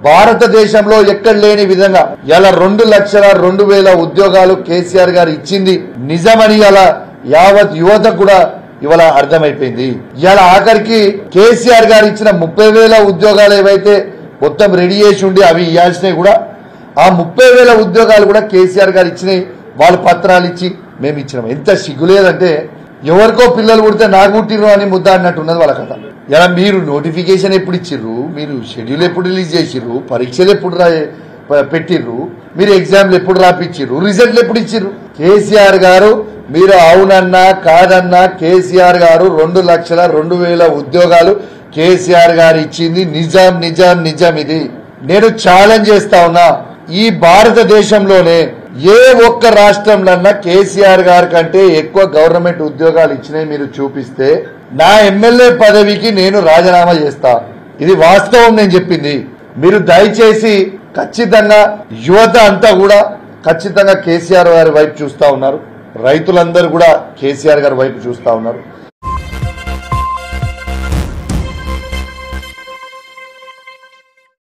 భారతదేశంలో ఎక్కడ లేని విధంగా ఇలా 2,02,000 ఉద్యోగాలు కేసీఆర్ గారు ఇచ్చింది నిజమని ఇలా యావత్ యువత కూడా ఇవాళ అర్థమైపోయింది. ఇలా ఆఖరికి కేసీఆర్ గారు ఇచ్చిన 30,000 ఉద్యోగాలు ఏవైతే మొత్తం రెడీ చేసి ఉండి అవి ఇవ్వాల్సినవి కూడా ఆ 30,000 ఉద్యోగాలు కూడా కేసీఆర్ గారు ఇచ్చినాయి. వాళ్ళు పత్రాలు ఇచ్చి మేము ఇచ్చినాం. ఎంత సిగ్గులేదంటే ఎవరికో పిల్లలు పుడితే నాకు పుట్టిరు అని ముద్ద అన్నట్టు ఉన్నది వాళ్ళ కథ. ఇలా మీరు నోటిఫికేషన్ ఎప్పుడు ఇచ్చిర్రు, మీరు షెడ్యూల్ ఎప్పుడు రిలీజ్ చేసిర్రు, పరీక్షలు ఎప్పుడు పెట్టిర్రు, మీరు ఎగ్జామ్లు ఎప్పుడు రాపిచ్చిర్రు, రిజల్ట్లు ఎప్పుడు ఇచ్చిర్రు? కేసీఆర్ గారు మీరు అవునన్నా కాదన్నా కేసీఆర్ గారు 2,02,000 ఉద్యోగాలు కేసీఆర్ గారు ఇచ్చింది నిజం నిజం నిజం. ఇది నేను ఛాలెంజ్ చేస్తా ఉన్నా, ఈ భారతదేశంలోనే ఏ ఒక్క రాష్ట్రంలో కేసీఆర్ గారి కంటే ఎక్కువ గవర్నమెంట్ ఉద్యోగాలు ఇచ్చినాయి మీరు చూపిస్తే నా ఎమ్మెల్యే పదవికి నేను రాజీనామా చేస్తా. ఇది వాస్తవం నేను చెప్పింది. మీరు దయచేసి ఖచ్చితంగా యువత అంతా కూడా ఖచ్చితంగా కేసీఆర్ గారి వైపు చూస్తా ఉన్నారు. రైతులందరూ కూడా కేసీఆర్ గారి వైపు చూస్తా ఉన్నారు.